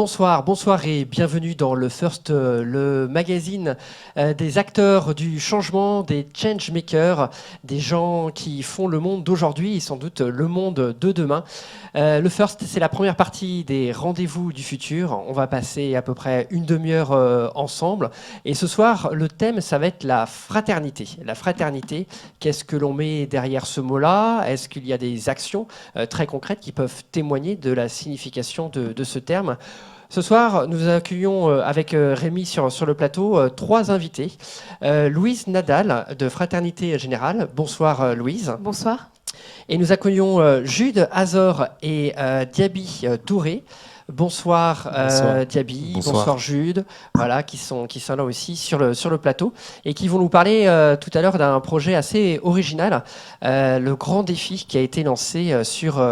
bonsoir et bienvenue dans le First, le magazine des acteurs du changement, des changemakers, des gens qui font le monde d'aujourd'hui et sans doute le monde de demain. Le First, c'est la première partie des rendez-vous du futur. On va passer à peu près une demi-heure ensemble. Et ce soir, le thème, ça va être la fraternité. La fraternité, qu'est-ce que l'on met derrière ce mot-là? Est-ce qu'il y a des actions très concrètes qui peuvent témoigner de la signification de ce terme? Ce soir, nous accueillons avec Rémi sur le plateau trois invités. Louise Nadal de Fraternité Générale. Bonsoir Louise. Bonsoir. Et nous accueillons Jude Azor et Diaby Touré. Bonsoir, Diaby, bonsoir Jude, voilà, qui sont là aussi sur le plateau et qui vont nous parler tout à l'heure d'un projet assez original, le grand défi qui a été lancé sur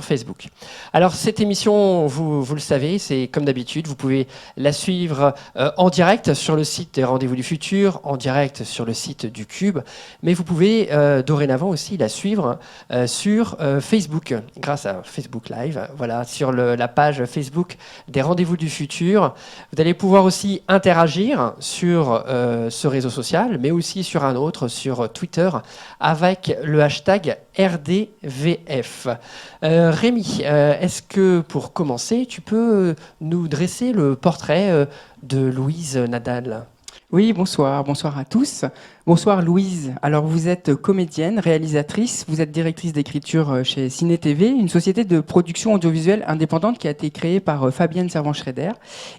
Facebook. Alors cette émission, vous le savez, c'est comme d'habitude, vous pouvez la suivre en direct sur le site des Rendez-vous du Futur, en direct sur le site du Cube, mais vous pouvez dorénavant aussi la suivre sur Facebook, grâce à Facebook Live, voilà, sur la page Facebook des Rendez-vous du Futur. Vous allez pouvoir aussi interagir sur ce réseau social, mais aussi sur un autre, sur Twitter, avec le hashtag RDVF. Rémi, est-ce que pour commencer, tu peux nous dresser le portrait de Louise Nadal ? Oui, bonsoir à tous. Bonsoir Louise. Alors vous êtes comédienne, réalisatrice, vous êtes directrice d'écriture chez Ciné TV, une société de production audiovisuelle indépendante qui a été créée par Fabienne Servan-Schreiber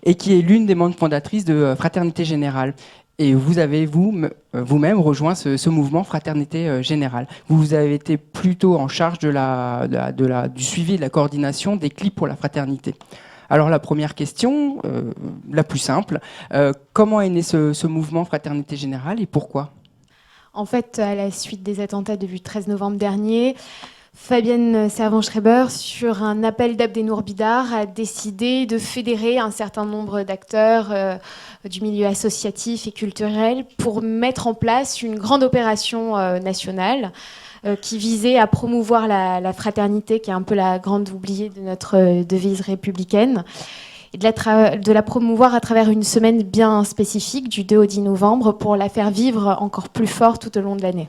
et qui est l'une des membres fondatrices de Fraternité Générale. Et vous avez vous-même rejoint ce mouvement Fraternité Générale. Vous avez été plutôt en charge du suivi et de la coordination des clips pour la fraternité. Alors la première question, la plus simple, comment est né ce mouvement Fraternité Générale et pourquoi ? En fait, à la suite des attentats du 13 novembre dernier, Fabienne Servan-Schreiber, sur un appel d'Abdenour Bidar, a décidé de fédérer un certain nombre d'acteurs du milieu associatif et culturel pour mettre en place une grande opération nationale qui visait à promouvoir la fraternité, qui est un peu la grande oubliée de notre devise républicaine, et de la promouvoir à travers une semaine bien spécifique, du 2 au 10 novembre, pour la faire vivre encore plus fort tout au long de l'année.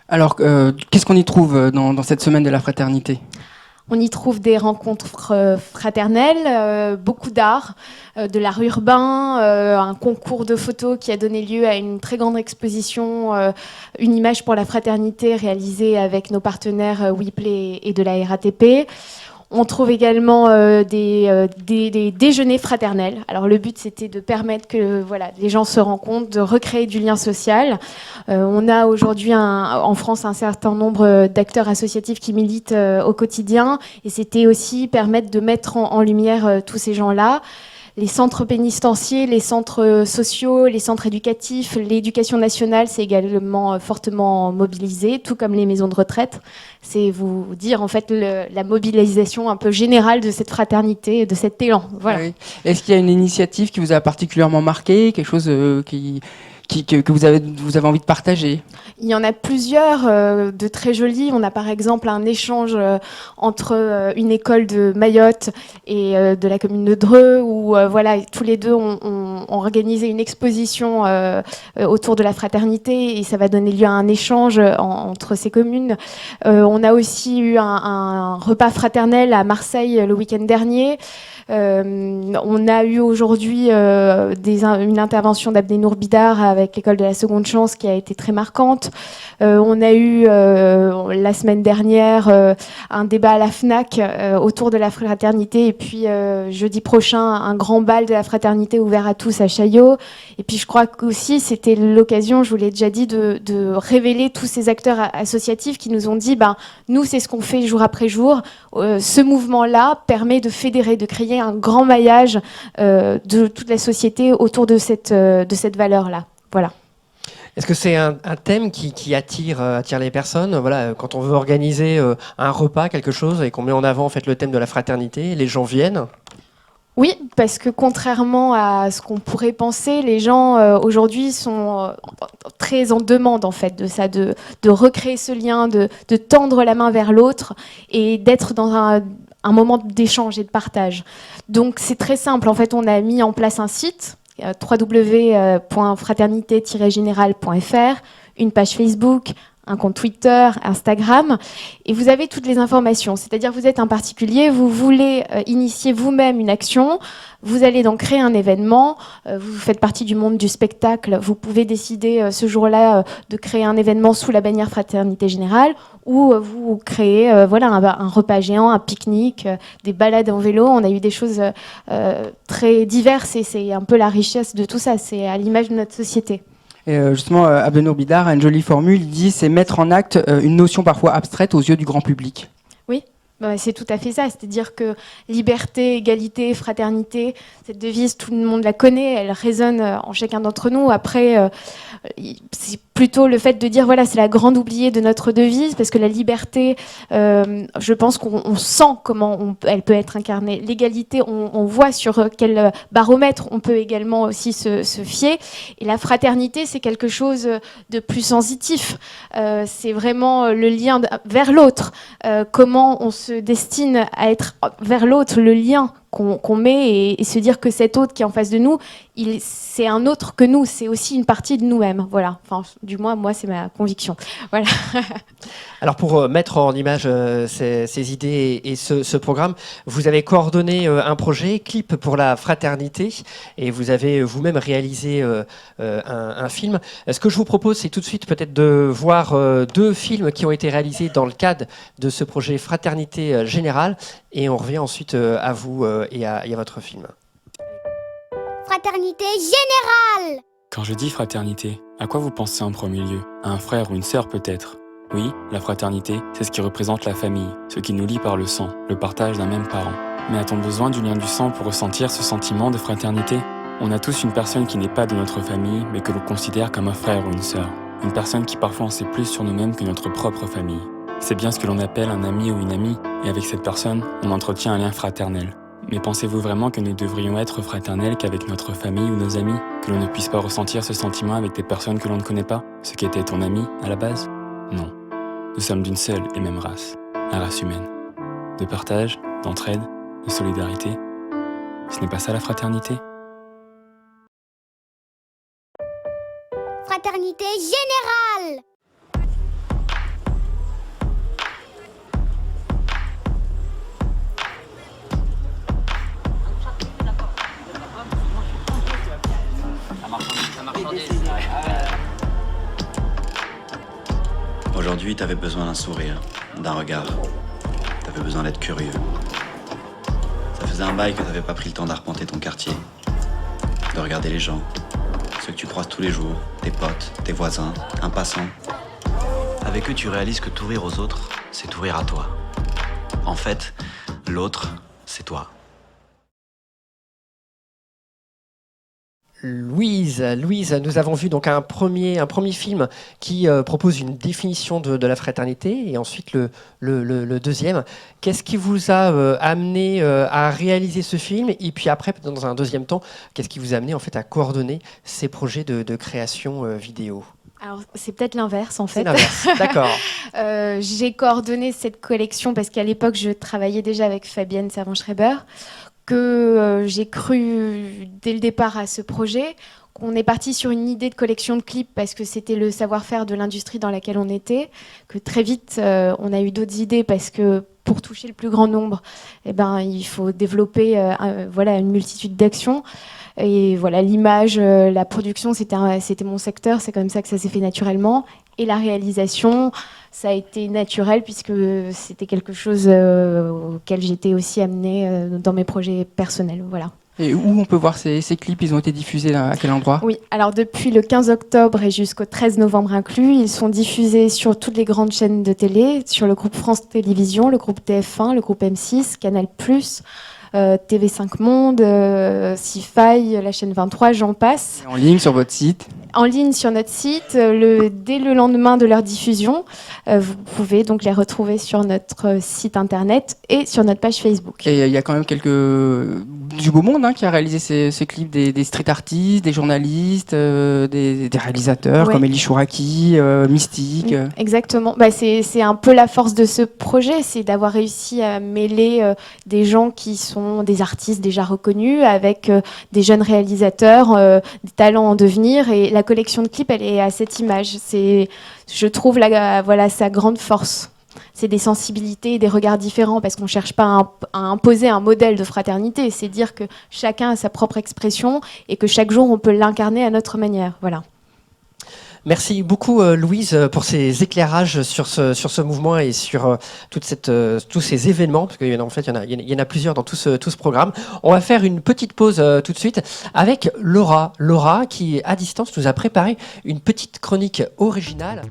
Alors, qu'est-ce qu'on y trouve dans cette semaine de la fraternité ? On y trouve des rencontres fraternelles, beaucoup d'art, de l'art urbain, un concours de photos qui a donné lieu à une très grande exposition, une image pour la fraternité réalisée avec nos partenaires WePlay et de la RATP. On trouve également des déjeuners fraternels. Alors le but, c'était de permettre que les gens se rencontrent, de recréer du lien social. On a aujourd'hui en France un certain nombre d'acteurs associatifs qui militent au quotidien. Et c'était aussi permettre de mettre en lumière tous ces gens-là. Les centres pénitentiaires, les centres sociaux, les centres éducatifs, l'éducation nationale, c'est également fortement mobilisé, tout comme les maisons de retraite. C'est vous dire en fait la mobilisation un peu générale de cette fraternité, de cet élan. Voilà. Oui. Est-ce qu'il y a une initiative qui vous a particulièrement marqué, quelque chose que vous avez envie de partager ? Il y en a plusieurs de très jolis. On a par exemple un échange entre une école de Mayotte et de la commune de Dreux où tous les deux ont organisé une exposition autour de la fraternité et ça va donner lieu à un échange entre ces communes. On a aussi eu un repas fraternel à Marseille le week-end dernier. On a eu aujourd'hui une intervention d'Abdenour Bidar avec l'école de la seconde chance qui a été très marquante. On a eu la semaine dernière un débat à la FNAC autour de la fraternité et puis jeudi prochain un grand bal de la fraternité ouvert à tous à Chaillot. Et puis je crois qu'aussi c'était l'occasion, je vous l'ai déjà dit, de révéler tous ces acteurs associatifs qui nous ont dit nous c'est ce qu'on fait jour après jour. Ce mouvement-là permet de fédérer, de créer un grand maillage de toute la société autour de cette valeur-là. Voilà. Est-ce que c'est un thème qui attire les personnes ? Voilà, quand on veut organiser un repas, quelque chose, et qu'on met en avant en fait, le thème de la fraternité, les gens viennent ? Oui, parce que contrairement à ce qu'on pourrait penser, les gens aujourd'hui sont très en demande en fait de ça, de recréer ce lien, de tendre la main vers l'autre et d'être dans un moment d'échange et de partage. Donc c'est très simple. En fait, on a mis en place un site www.fraternité-générale.fr, une page Facebook, un compte Twitter, Instagram, et vous avez toutes les informations. C'est-à-dire, vous êtes un particulier, vous voulez initier vous-même une action, vous allez donc créer un événement, vous faites partie du monde du spectacle, vous pouvez décider ce jour-là de créer un événement sous la bannière Fraternité Générale, ou vous créez un repas géant, un pique-nique, des balades en vélo. On a eu des choses très diverses, et c'est un peu la richesse de tout ça, c'est à l'image de notre société. Et justement, Abdenour Bidar a une jolie formule, il dit c'est mettre en acte une notion parfois abstraite aux yeux du grand public. Oui, c'est tout à fait ça, c'est-à-dire que liberté, égalité, fraternité, cette devise, tout le monde la connaît, elle résonne en chacun d'entre nous. Après, c'est plutôt le fait de dire, voilà, c'est la grande oubliée de notre devise, parce que la liberté, je pense qu'on sent comment elle peut être incarnée. L'égalité, on voit sur quel baromètre on peut également aussi se fier. Et la fraternité, c'est quelque chose de plus sensitif. C'est vraiment le lien vers l'autre. Comment on se destine à être vers l'autre, le lien qu'on met, et se dire que cet autre qui est en face de nous, c'est un autre que nous, c'est aussi une partie de nous-mêmes. Voilà. Enfin, du moins, moi, c'est ma conviction. Voilà. Alors, pour mettre en image ces idées et ce programme, vous avez coordonné un projet, Clip pour la fraternité, et vous avez vous-même réalisé un film. Ce que je vous propose, c'est tout de suite peut-être de voir 2 films qui ont été réalisés dans le cadre de ce projet Fraternité Générale, et on revient ensuite à vous et à votre film. Fraternité Générale! Quand je dis fraternité, à quoi vous pensez en premier lieu? À un frère ou une sœur peut-être? Oui, la fraternité, c'est ce qui représente la famille, ce qui nous lie par le sang, le partage d'un même parent. Mais a-t-on besoin du lien du sang pour ressentir ce sentiment de fraternité? On a tous une personne qui n'est pas de notre famille, mais que l'on considère comme un frère ou une sœur. Une personne qui parfois en sait plus sur nous-mêmes que notre propre famille. C'est bien ce que l'on appelle un ami ou une amie, et avec cette personne, on entretient un lien fraternel. Mais pensez-vous vraiment que nous devrions être fraternels qu'avec notre famille ou nos amis? Que l'on ne puisse pas ressentir ce sentiment avec des personnes que l'on ne connaît pas? Ce qui était ton ami, à la base? Non. Nous sommes d'une seule et même race, la race humaine. De partage, d'entraide, de solidarité. Ce n'est pas ça la fraternité? Fraternité Générale! Aujourd'hui, t'avais besoin d'un sourire, d'un regard. T'avais besoin d'être curieux. Ça faisait un bail que t'avais pas pris le temps d'arpenter ton quartier, de regarder les gens, ceux que tu croises tous les jours, tes potes, tes voisins, un passant. Avec eux, tu réalises que t'ouvrir aux autres, c'est t'ouvrir à toi. En fait, l'autre, c'est toi. Louise, nous avons vu donc un premier film qui propose une définition de la fraternité, et ensuite le deuxième. Qu'est-ce qui vous a amené à réaliser ce film, et puis après, dans un deuxième temps, qu'est-ce qui vous a amené en fait à coordonner ces projets de création vidéo? Alors, c'est peut-être l'inverse, en fait. C'est l'inverse, d'accord. J'ai coordonné cette collection parce qu'à l'époque, je travaillais déjà avec Fabienne Servan-Schreiber, que j'ai cru dès le départ à ce projet, qu'on est parti sur une idée de collection de clips parce que c'était le savoir-faire de l'industrie dans laquelle on était, que très vite on a eu d'autres idées parce que pour toucher le plus grand nombre, il faut développer une multitude d'actions. Et voilà, l'image, la production, c'était mon secteur, c'est comme ça que ça s'est fait naturellement. Et la réalisation, ça a été naturel puisque c'était quelque chose auquel j'étais aussi amenée dans mes projets personnels. Voilà. Et où on peut voir ces clips? Ils ont été diffusés à quel endroit? Oui, alors depuis le 15 octobre et jusqu'au 13 novembre inclus, ils sont diffusés sur toutes les grandes chaînes de télé, sur le groupe France Télévisions, le groupe TF1, le groupe M6, Canal+, TV5 Monde, Sci-Fi, la chaîne 23, j'en passe. En ligne sur votre site? en ligne sur notre site dès le lendemain de leur diffusion. Vous pouvez donc les retrouver sur notre site internet et sur notre page Facebook. Et il y a quand même du beau monde qui a réalisé ces clips, des street artistes, des journalistes, des réalisateurs comme Elie Chouraki, Mystique. Exactement. C'est un peu la force de ce projet, c'est d'avoir réussi à mêler des gens qui sont des artistes déjà reconnus avec des jeunes réalisateurs, des talents en devenir. Et la collection de clips, elle est à cette image. C'est, je trouve, sa grande force. C'est des sensibilités et des regards différents, parce qu'on ne cherche pas à imposer un modèle de fraternité. C'est dire que chacun a sa propre expression et que chaque jour, on peut l'incarner à notre manière. Voilà. Merci beaucoup Louise pour ces éclairages sur ce mouvement et sur tous ces événements, parce qu'il y en a plusieurs dans tout ce programme. On va faire une petite pause tout de suite avec Laura. Laura qui, à distance, nous a préparé une petite chronique originale.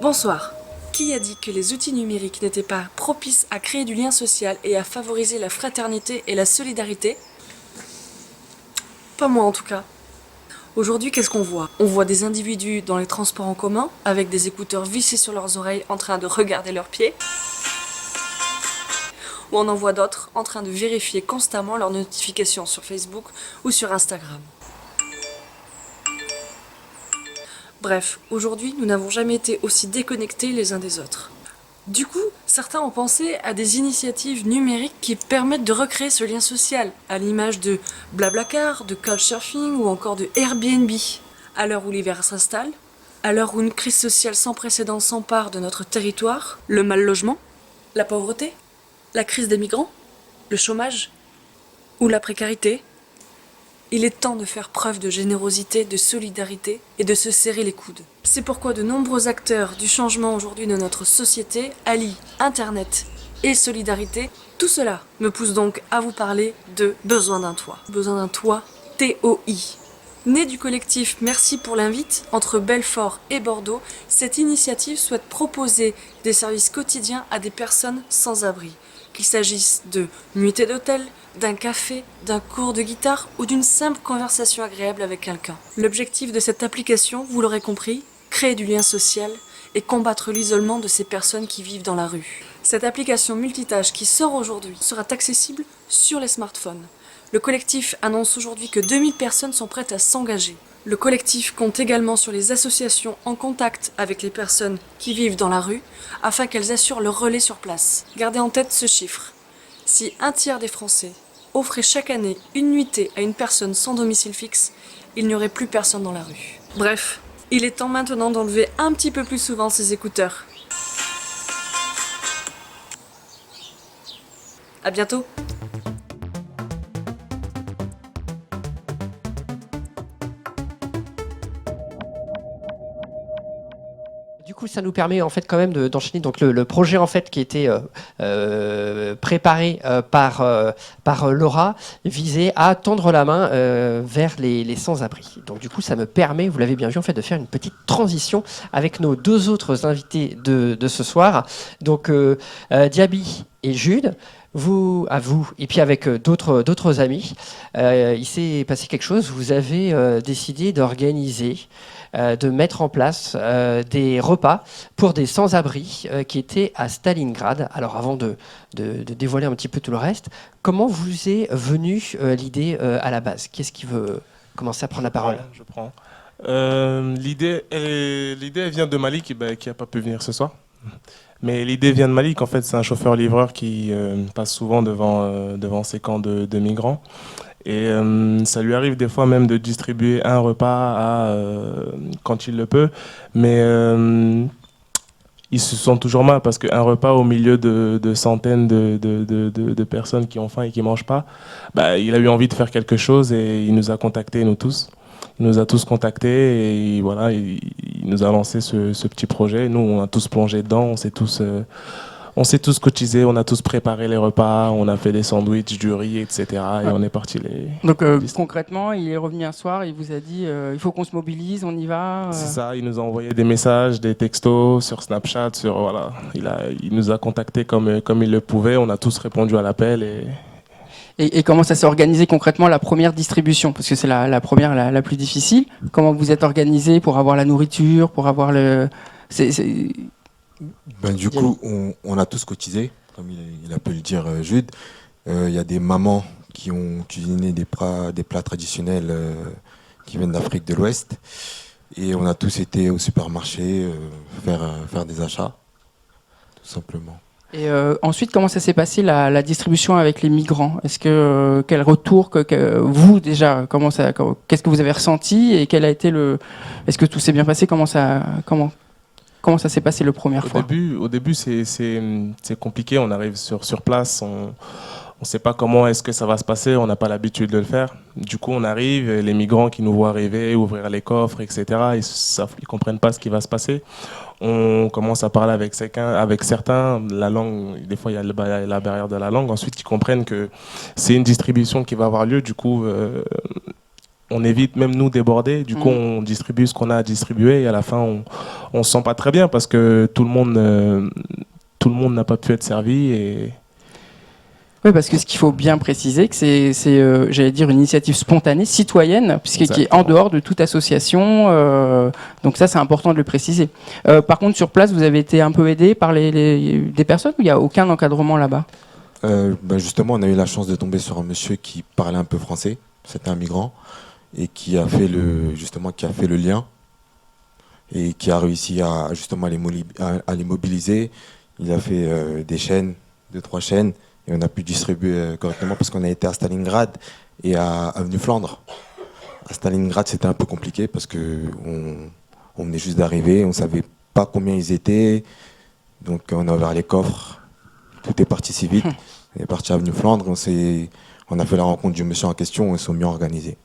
Bonsoir. Qui a dit que les outils numériques n'étaient pas propices à créer du lien social et à favoriser la fraternité et la solidarité? Pas moi en tout cas. Aujourd'hui, qu'est-ce qu'on voit? On voit des individus dans les transports en commun, avec des écouteurs vissés sur leurs oreilles en train de regarder leurs pieds. Ou on en voit d'autres en train de vérifier constamment leurs notifications sur Facebook ou sur Instagram. Bref, aujourd'hui, nous n'avons jamais été aussi déconnectés les uns des autres. Du coup, certains ont pensé à des initiatives numériques qui permettent de recréer ce lien social, à l'image de Blablacar, de Couchsurfing ou encore de Airbnb. À l'heure où l'hiver s'installe, à l'heure où une crise sociale sans précédent s'empare de notre territoire, le mal-logement, la pauvreté, la crise des migrants, le chômage ou la précarité, il est temps de faire preuve de générosité, de solidarité et de se serrer les coudes. C'est pourquoi de nombreux acteurs du changement aujourd'hui de notre société allient Internet et solidarité. Tout cela me pousse donc à vous parler de Besoin d'un toit. Besoin d'un toit, TOI. Né du collectif Merci pour l'invite, entre Belfort et Bordeaux, cette initiative souhaite proposer des services quotidiens à des personnes sans abri. Qu'il s'agisse de nuitées d'hôtel, d'un café, d'un cours de guitare ou d'une simple conversation agréable avec quelqu'un. L'objectif de cette application, vous l'aurez compris, créer du lien social et combattre l'isolement de ces personnes qui vivent dans la rue. Cette application multitâche qui sort aujourd'hui sera accessible sur les smartphones. Le collectif annonce aujourd'hui que 2000 personnes sont prêtes à s'engager. Le collectif compte également sur les associations en contact avec les personnes qui vivent dans la rue afin qu'elles assurent le relais sur place. Gardez en tête ce chiffre. Si un tiers des Français offrait chaque année une nuitée à une personne sans domicile fixe, il n'y aurait plus personne dans la rue. Bref, il est temps maintenant d'enlever un petit peu plus souvent ces écouteurs. À bientôt! Du coup, ça nous permet en fait quand même d'enchaîner donc le projet en fait qui était préparé par Laura visait à tendre la main vers les sans-abri. Donc du coup, ça me permet, vous l'avez bien vu en fait, de faire une petite transition avec nos deux autres invités de ce soir. Donc Diaby et Jude. À vous, et puis avec d'autres amis, il s'est passé quelque chose. Vous avez décidé d'organiser, de mettre en place des repas pour des sans-abri qui étaient à Stalingrad. Alors avant de dévoiler un petit peu tout le reste, comment vous est venue l'idée à la base? Qui est-ce qui veut commencer à prendre la parole? Je prends. L'idée elle vient de Malik qui n'a pas pu venir ce soir. Mais l'idée vient de Malik, en fait, c'est un chauffeur-livreur qui passe souvent devant ces camps de migrants. Et ça lui arrive des fois même de distribuer un repas quand il le peut. Mais ils se sentent toujours mal parce qu'un repas au milieu de centaines de personnes qui ont faim et qui ne mangent pas, il a eu envie de faire quelque chose et il nous a contactés, nous tous. Il nous a tous contactés et voilà, il nous a lancé ce petit projet. Nous, on a tous plongé dedans, on s'est tous On s'est tous cotisés, on a tous préparé les repas, on a fait des sandwichs, du riz, etc. Et on est parti les... Donc concrètement, il est revenu un soir, il vous a dit il faut qu'on se mobilise, on y va. C'est ça, il nous a envoyé des messages, des textos sur Snapchat, voilà. Il nous a contactés comme il le pouvait, on a tous répondu à l'appel. Et comment ça s'est organisé concrètement la première distribution? Parce que c'est la première la plus difficile. Comment vous êtes organisé pour avoir la nourriture, pour avoir le... Du coup, on a tous cotisé, comme il a pu le dire Jude. Il y a des mamans qui ont cuisiné des plats traditionnels qui viennent d'Afrique de l'Ouest. Et on a tous été au supermarché faire des achats, tout simplement. Et ensuite, comment ça s'est passé la distribution avec les migrants? Est-ce que quel retour vous déjà qu'est-ce que vous avez ressenti et quel a été est-ce que tout s'est bien passé? Comment ça s'est passé la première fois? Au début, c'est compliqué. On arrive sur place, on ne sait pas comment est-ce que ça va se passer. On n'a pas l'habitude de le faire. Du coup, on arrive, les migrants qui nous voient arriver, ouvrir les coffres, etc. Ils comprennent pas ce qui va se passer. On commence à parler avec certains. La langue, des fois, il y a la barrière de la langue. Ensuite, ils comprennent que c'est une distribution qui va avoir lieu. Du coup, on évite même nous déborder. Du coup, on distribue ce qu'on a à distribuer. Et à la fin, on se sent pas très bien parce que tout le monde n'a pas pu être servi. Oui, parce que ce qu'il faut bien préciser, que c'est j'allais dire, une initiative spontanée, citoyenne, qui est en dehors de toute association. Donc ça, c'est important de le préciser. Par contre, sur place, vous avez été un peu aidé par des personnes ou il n'y a aucun encadrement là-bas? Justement, on a eu la chance de tomber sur un monsieur qui parlait un peu français. C'était un migrant et qui a fait le lien et qui a réussi à les mobiliser. Il a fait des chaînes, 2-3 chaînes. Et on a pu distribuer correctement parce qu'on a été à Stalingrad et à Avenue Flandre. À Stalingrad, c'était un peu compliqué parce qu'on venait juste d'arriver, on ne savait pas combien ils étaient. Donc on a ouvert les coffres, tout est parti si vite. On est parti à Avenue Flandre, on a fait la rencontre du monsieur en question, on s'est mieux organisé.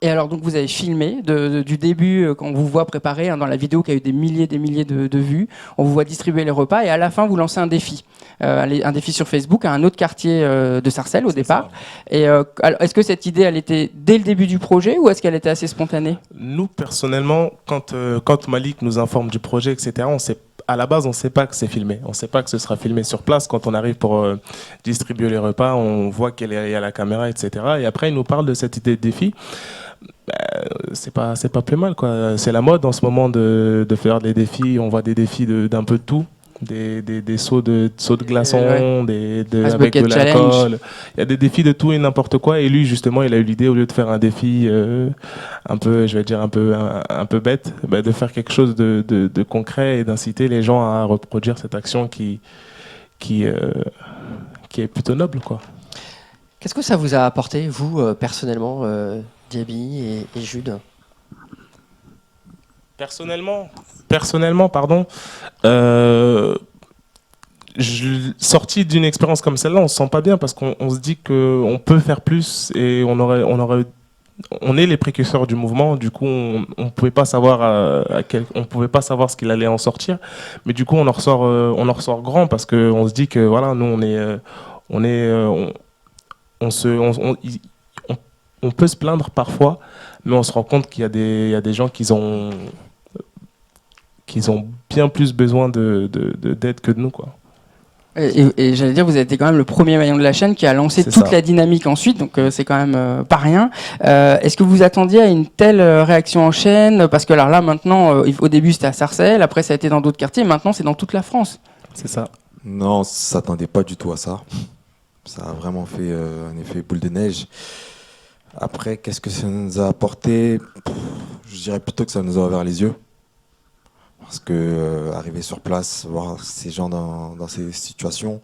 Et alors, donc, vous avez filmé du début, quand on vous voit préparer, dans la vidéo qui a eu des milliers de vues, on vous voit distribuer les repas et à la fin, vous lancez un défi. Un défi sur Facebook à un autre quartier de Sarcelles au départ. Et alors, est-ce que cette idée, elle était dès le début du projet ou est-ce qu'elle était assez spontanée? Nous, personnellement, quand Malik nous informe du projet, etc., à la base, on ne sait pas que c'est filmé. On ne sait pas que ce sera filmé sur place. Quand on arrive pour distribuer les repas, on voit qu'il y a la caméra, etc. Et après, il nous parle de cette idée de défi. C'est pas plus mal, quoi. C'est la mode en ce moment de faire des défis. On voit des défis d'un peu de tout. Des sauts de glaçons, avec de l'alcool. Il y a des défis de tout et n'importe quoi. Et lui, justement, il a eu l'idée, au lieu de faire un défi un peu bête, de faire quelque chose de concret et d'inciter les gens à reproduire cette action qui est plutôt noble, quoi. Qu'est-ce que ça vous a apporté, vous, personnellement, Diaby et Jude? Personnellement, pardon, sorti d'une expérience comme celle-là, on se sent pas bien parce qu'on se dit qu'on peut faire plus et on est les précurseurs du mouvement. Du coup, on pouvait pas savoir on pouvait pas savoir ce qu'il allait en sortir, mais du coup, on en ressort grand parce que on se dit que voilà, nous on peut se plaindre parfois, mais on se rend compte qu'il y a des gens qui ont bien plus besoin d'aide que de nous, quoi. Et j'allais dire, vous avez été quand même le premier maillon de la chaîne qui a lancé toute la dynamique ensuite, donc c'est quand même pas rien. Est-ce que vous attendiez à une telle réaction en chaîne? Parce que alors là, maintenant, au début c'était à Sarcelles, après ça a été dans d'autres quartiers, maintenant c'est dans toute la France. C'est ça. Non, on ne s'attendait pas du tout à ça. Ça a vraiment fait un effet boule de neige. Après, qu'est-ce que ça nous a apporté? Je dirais plutôt que ça nous a ouvert les yeux. Parce que arriver sur place, voir ces gens dans ces situations,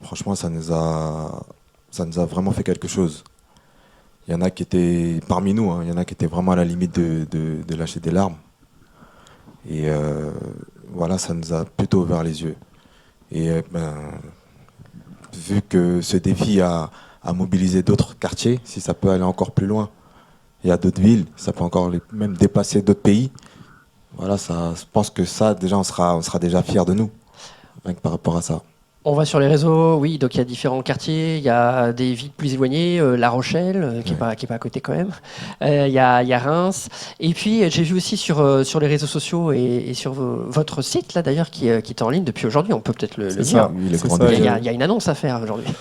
franchement, ça nous a vraiment fait quelque chose. Il y en a qui étaient, parmi nous, il y en a qui étaient vraiment à la limite de lâcher des larmes. Et voilà, ça nous a plutôt ouvert les yeux. Et vu que ce défi a mobilisé d'autres quartiers, si ça peut aller encore plus loin, il y a d'autres villes, ça peut encore même dépasser d'autres pays. Voilà, je pense que ça, déjà, on sera déjà fiers de nous. rien que par rapport à ça. On va sur les réseaux, oui, donc il y a différents quartiers, il y a des villes plus éloignées, La Rochelle, qui est pas à côté quand même, il y a Reims, et puis j'ai vu aussi sur les réseaux sociaux et sur votre site, là d'ailleurs, qui est en ligne depuis aujourd'hui, on peut peut-être le dire. Oui, Il y a une annonce à faire aujourd'hui.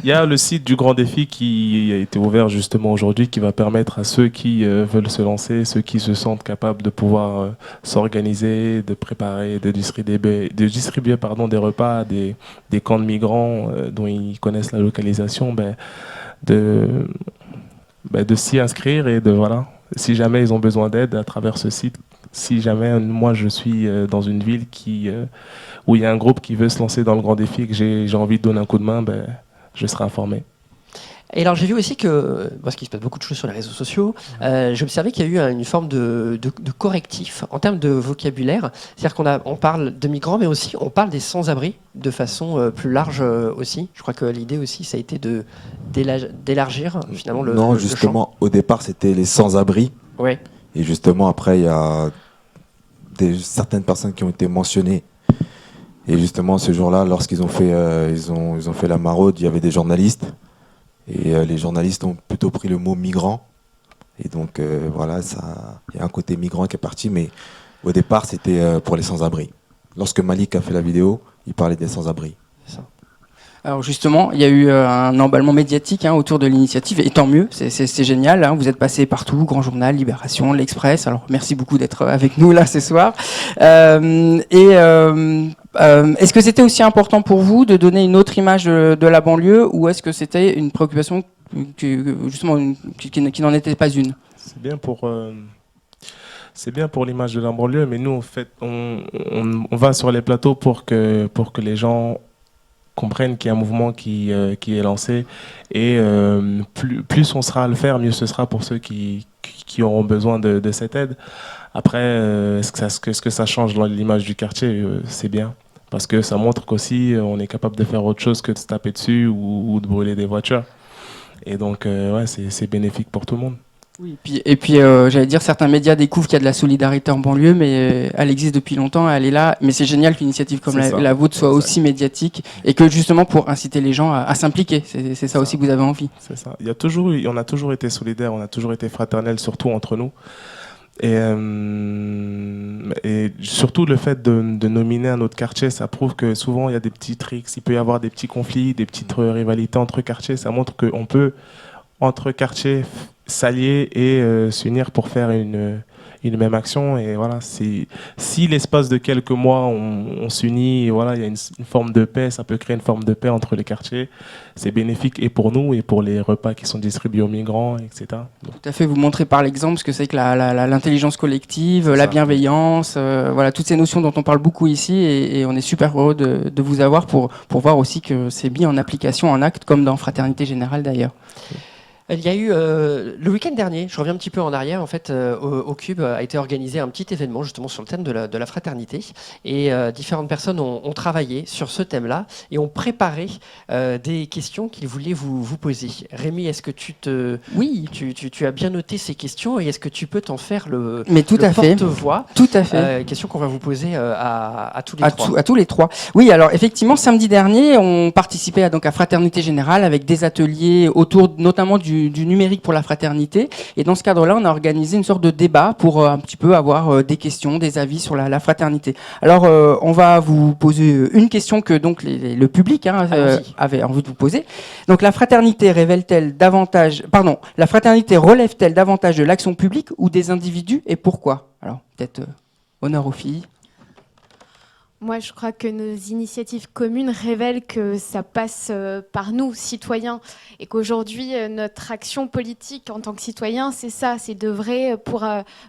Il y a le site du Grand Défi qui a été ouvert justement aujourd'hui, qui va permettre à ceux qui veulent se lancer, ceux qui se sentent capables de pouvoir s'organiser, de préparer, de distribuer des repas, des camps de migrants dont ils connaissent la localisation, de s'y inscrire et si jamais ils ont besoin d'aide à travers ce site, si jamais moi je suis dans une ville où il y a un groupe qui veut se lancer dans le Grand Défi et que j'ai envie de donner un coup de main, je serai informé. Et alors j'ai vu aussi que, parce qu'il se passe beaucoup de choses sur les réseaux sociaux, j'ai observé qu'il y a eu une forme de correctif en termes de vocabulaire. C'est-à-dire qu'on parle de migrants, mais aussi on parle des sans-abri de façon plus large aussi. Je crois que l'idée aussi, ça a été d'élargir finalement le Non, le justement, champ. au départ, c'était les sans-abri. Ouais. Et justement, après, il y a certaines personnes qui ont été mentionnées. Et justement, ce jour-là, lorsqu'ils ont fait, ils ont fait la maraude, il y avait des journalistes. Et les journalistes ont plutôt pris le mot migrant. Et donc, voilà, il y a un côté migrant qui est parti. Mais au départ, c'était pour les sans-abri. Lorsque Malik a fait la vidéo, il parlait des sans-abri. C'est ça. Alors justement, il y a eu un emballement médiatique autour de l'initiative, et tant mieux, c'est génial. Vous êtes passé partout, Grand Journal, Libération, l'Express. Alors merci beaucoup d'être avec nous là ce soir. Est-ce que c'était aussi important pour vous de donner une autre image de la banlieue, ou est-ce que c'était une préoccupation qui n'en était pas une? C'est bien pour l'image de la banlieue, mais nous, en fait, on va sur les plateaux pour que les gens comprennent qu'il y a un mouvement qui est lancé, et plus on sera à le faire, mieux ce sera pour ceux qui auront besoin de cette aide. Après, est-ce que ça change l'image du quartier? C'est bien, parce que ça montre qu'aussi on est capable de faire autre chose que de se taper dessus ou de brûler des voitures. Et donc, c'est bénéfique pour tout le monde. Oui, et puis j'allais dire, certains médias découvrent qu'il y a de la solidarité en banlieue, mais elle existe depuis longtemps, elle est là. Mais c'est génial qu'une initiative comme la vôtre soit aussi médiatique, et que justement pour inciter les gens à s'impliquer. C'est ça aussi que vous avez envie. C'est ça. On a toujours été solidaires, on a toujours été fraternels, surtout entre nous. Et surtout le fait de nominer un autre quartier, ça prouve que souvent il y a des petits tricks, il peut y avoir des petits conflits, des petites rivalités entre quartiers. Ça montre qu'on peut, entre quartiers, s'allier et s'unir pour faire une même action. Et voilà, si l'espace de quelques mois on s'unit, et voilà, il y a une forme de paix, ça peut créer une forme de paix entre les quartiers. C'est bénéfique et pour nous et pour les repas qui sont distribués aux migrants, etc. Donc, tout à fait, vous montrez par l'exemple ce que c'est que l'intelligence collective, la bienveillance, voilà, toutes ces notions dont on parle beaucoup ici, et on est super heureux de vous avoir pour voir aussi que c'est mis en application, en acte, comme dans Fraternité Générale d'ailleurs. Il y a eu le week-end dernier, je reviens un petit peu en arrière, en fait, au Cube a été organisé un petit événement justement sur le thème de la fraternité, et différentes personnes ont travaillé sur ce thème-là et ont préparé des questions qu'ils voulaient vous poser. Rémi, est-ce que tu as bien noté ces questions, et est-ce que tu peux t'en faire le porte-voix? Tout à fait. Questions qu'on va vous poser à tous les trois. À tous les trois. Oui, alors effectivement, samedi dernier, on participait à Fraternité Générale avec des ateliers autour notamment du numérique pour la fraternité, et dans ce cadre-là, on a organisé une sorte de débat pour un petit peu avoir des questions, des avis sur la fraternité. Alors, on va vous poser une question que donc le public avait envie de vous poser. Donc, la fraternité relève-t-elle davantage de l'action publique ou des individus, et pourquoi? Alors, peut-être honneur aux filles. Moi, je crois que nos initiatives communes révèlent que ça passe par nous, citoyens, et qu'aujourd'hui, notre action politique en tant que citoyens, c'est ça, c'est d'œuvrer pour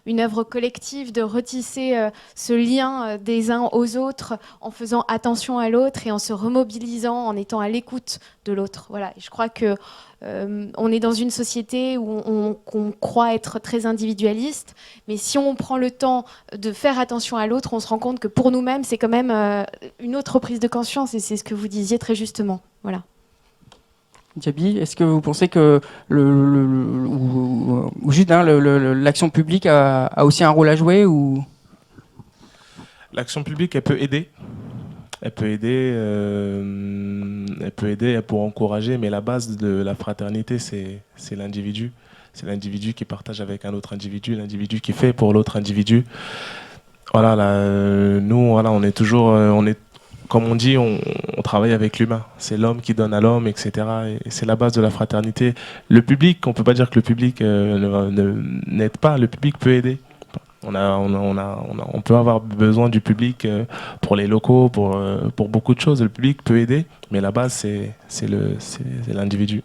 une œuvre collective, de retisser ce lien des uns aux autres, en faisant attention à l'autre et en se remobilisant, en étant à l'écoute de l'autre. Voilà. Et je crois que on est dans une société où on croit être très individualiste, mais si on prend le temps de faire attention à l'autre, on se rend compte que pour nous-mêmes, c'est quand même une autre prise de conscience, et c'est ce que vous disiez très justement. Voilà. Diaby, est-ce que vous pensez que l'action publique a aussi un rôle à jouer, ou... L'action publique, elle peut aider. elle peut aider, elle peut encourager, mais la base de la fraternité, c'est l'individu. C'est l'individu qui partage avec un autre individu, l'individu qui fait pour l'autre individu. Voilà, là, nous, voilà, on est toujours, comme on dit, on travaille avec l'humain. C'est l'homme qui donne à l'homme, etc. Et c'est la base de la fraternité. Le public, on peut pas dire que le public n'aide pas. Le public peut aider. On peut avoir besoin du public pour les locaux, pour beaucoup de choses. Le public peut aider, mais la base, c'est l'individu.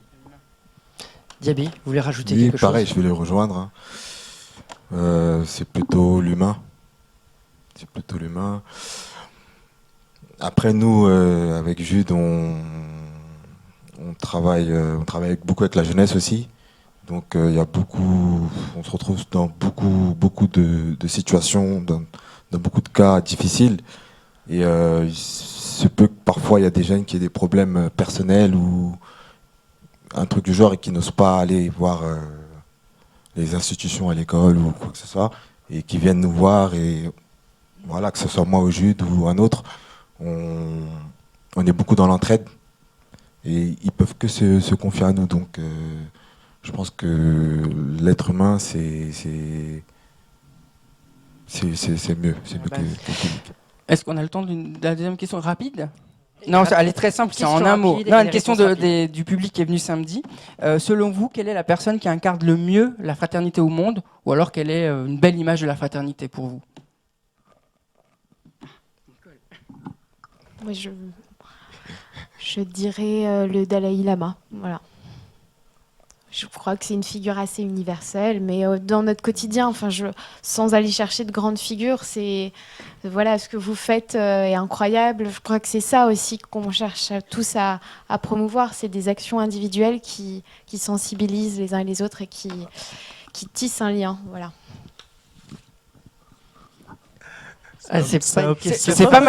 Diaby, vous voulez rajouter oui, quelque chose? Pareil, je vais les rejoindre. C'est plutôt l'humain. C'est plutôt l'humain. Après, nous, avec Jude, on travaille beaucoup avec la jeunesse aussi. Donc, il y a beaucoup, on se retrouve dans beaucoup de situations, dans beaucoup de cas difficiles. Et il se peut que parfois, il y a des jeunes qui aient des problèmes personnels ou un truc du genre et qui n'osent pas aller voir les institutions à l'école ou quoi que ce soit, et qui viennent nous voir. Et voilà, que ce soit moi ou Jude ou un autre, on est beaucoup dans l'entraide et ils peuvent que se confier à nous. Donc, je pense que l'être humain, c'est mieux. C'est mieux que le public. Est-ce qu'on a le temps d'une deuxième question rapide? Non, elle est très simple, c'est en un mot. rapide Non, et une question du public qui est venu samedi. Selon vous, quelle est la personne qui incarne le mieux la fraternité au monde, ou alors quelle est une belle image de la fraternité pour vous? Moi, je dirais le Dalai Lama. Voilà. Je crois que c'est une figure assez universelle, mais dans notre quotidien, sans aller chercher de grandes figures, voilà, ce que vous faites est incroyable. Je crois que c'est ça aussi qu'on cherche tous à promouvoir, c'est des actions individuelles qui sensibilisent les uns et les autres et qui tissent un lien. Voilà. C'est pas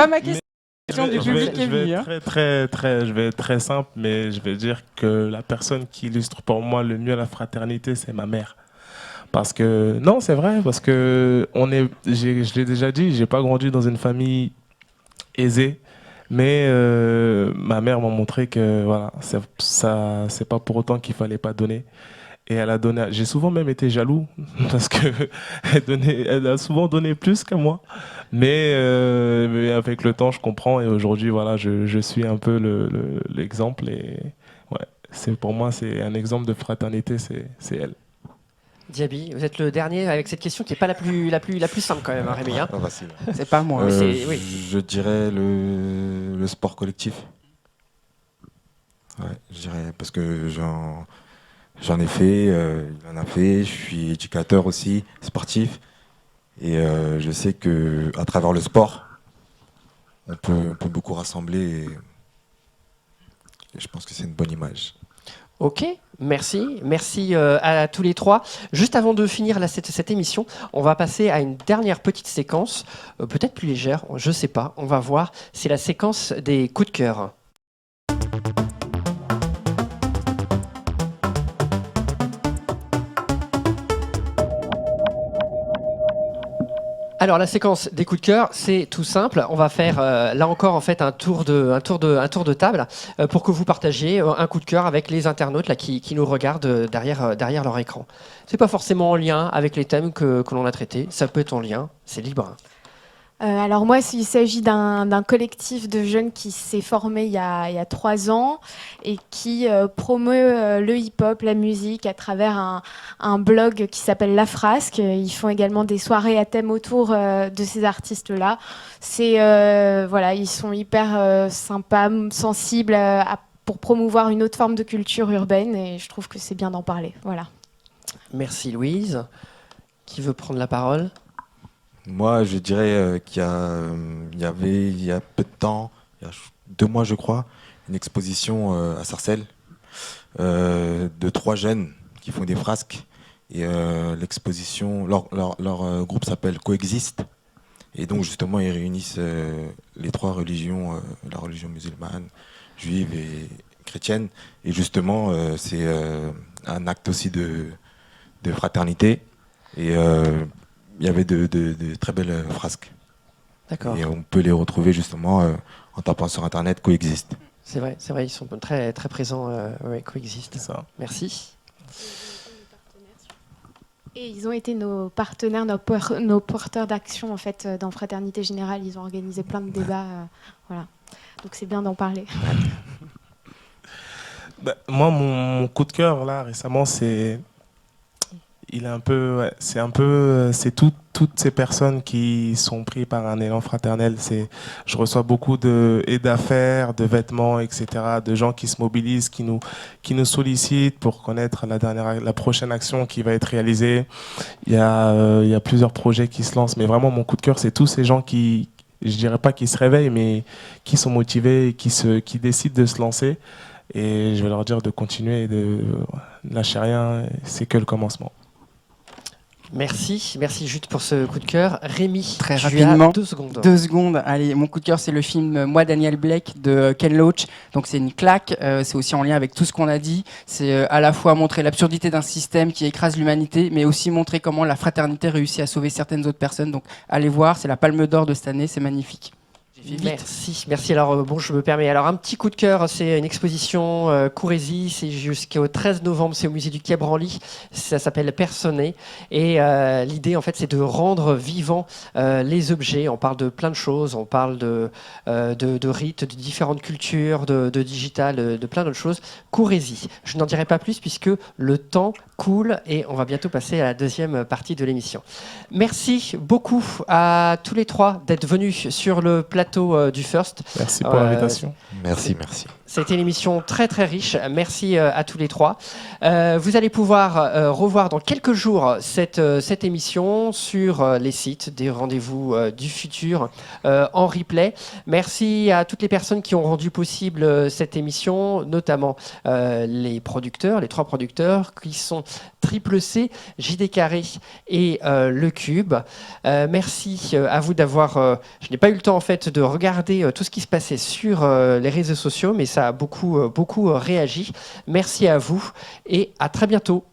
ma question. Du public qui est venu. Je vais être très simple, mais je vais dire que la personne qui illustre pour moi le mieux la fraternité, c'est ma mère. Parce que, non, c'est vrai, parce que je l'ai déjà dit, j'ai pas grandi dans une famille aisée, mais ma mère m'a montré que voilà, c'est pas pour autant qu'il fallait pas donner. Et elle a donné. J'ai souvent même été jaloux parce que elle a souvent donné plus que moi. Mais avec le temps, je comprends. Et aujourd'hui, voilà, je suis un peu l'exemple. Et ouais, pour moi, c'est un exemple de fraternité. C'est elle. Diaby, vous êtes le dernier avec cette question qui n'est pas la plus simple quand même, hein, Rémi. Hein. C'est pas moi. Oui. Je dirais le sport collectif. Ouais, je dirais parce que j'en ai fait, il en a fait, je suis éducateur aussi, sportif. Et je sais qu'à travers le sport, on peut beaucoup rassembler. Et je pense que c'est une bonne image. Ok, merci. Merci à tous les trois. Juste avant de finir cette émission, on va passer à une dernière petite séquence, peut-être plus légère, je ne sais pas, on va voir. C'est la séquence des coups de cœur. Alors la séquence des coups de cœur, c'est tout simple. On va faire là encore en fait un tour de table pour que vous partagiez un coup de cœur avec les internautes là qui nous regardent derrière leur écran. C'est pas forcément en lien avec les thèmes que l'on a traités. Ça peut être en lien, c'est libre. Alors moi, il s'agit d'un collectif de jeunes qui s'est formé il y a 3 ans et qui promeut le hip-hop, la musique à travers un blog qui s'appelle La Frasque. Ils font également des soirées à thème autour de ces artistes-là. Ils sont hyper sympas, sensibles pour promouvoir une autre forme de culture urbaine et je trouve que c'est bien d'en parler. Voilà. Merci Louise. Qui veut prendre la parole ? Moi, je dirais qu'il y avait, il y a peu de temps, il y a 2 mois, je crois, une exposition à Sarcelles de 3 jeunes qui font des frasques. Et l'exposition, leur groupe s'appelle Coexiste. Et donc, justement, ils réunissent les 3 religions, la religion musulmane, juive et chrétienne. Et justement, c'est un acte aussi de fraternité. Et il y avait de très belles frasques. D'accord. Et on peut les retrouver justement en tapant sur Internet Coexiste. C'est vrai, ils sont très, très présents, Coexiste. C'est ça. Merci. Et ils ont été nos partenaires, nos porteurs d'action en fait dans Fraternité Générale. Ils ont organisé plein de débats, voilà. Donc c'est bien d'en parler. Moi, mon coup de cœur là récemment, c'est toutes ces personnes qui sont prises par un élan fraternel. Je reçois beaucoup d'aides d'affaires, de vêtements, etc., de gens qui se mobilisent, qui nous sollicitent pour connaître la prochaine action qui va être réalisée. Il y a plusieurs projets qui se lancent, mais vraiment mon coup de cœur, c'est tous ces gens qui, je dirais pas qui se réveillent, mais qui sont motivés et qui décident de se lancer. Et je vais leur dire de continuer et de lâcher rien. C'est que le commencement. Merci Jude pour ce coup de cœur. Rémi, très tu rapidement. as 2 secondes. 2 secondes. Allez, mon coup de cœur, c'est le film Moi, Daniel Blake de Ken Loach. Donc c'est une claque. C'est aussi en lien avec tout ce qu'on a dit. C'est à la fois montrer l'absurdité d'un système qui écrase l'humanité, mais aussi montrer comment la fraternité réussit à sauver certaines autres personnes. Donc allez voir, c'est la Palme d'Or de cette année. C'est magnifique. Merci. Alors je me permets. Alors un petit coup de cœur, c'est une exposition Courrézy, c'est jusqu'au 13 novembre, c'est au musée du Quai Branly. Ça s'appelle Personné et l'idée en fait c'est de rendre vivants les objets. On parle de plein de choses, on parle de rites, de différentes cultures, de digital, de plein d'autres choses. Courrézy. Je n'en dirai pas plus puisque le temps coule et on va bientôt passer à la deuxième partie de l'émission. Merci beaucoup à tous les trois d'être venus sur le plateau du First. Merci pour l'invitation. Merci. C'était une émission très très riche. Merci à tous les trois. Vous allez pouvoir revoir dans quelques jours cette émission sur les sites des rendez-vous du futur en replay. Merci à toutes les personnes qui ont rendu possible cette émission, notamment les 3 producteurs qui sont Triple C, JD Carré et Le Cube. Merci à vous d'avoir... je n'ai pas eu le temps en fait de regarder tout ce qui se passait sur les réseaux sociaux, mais ça a beaucoup réagi. Merci à vous et à très bientôt.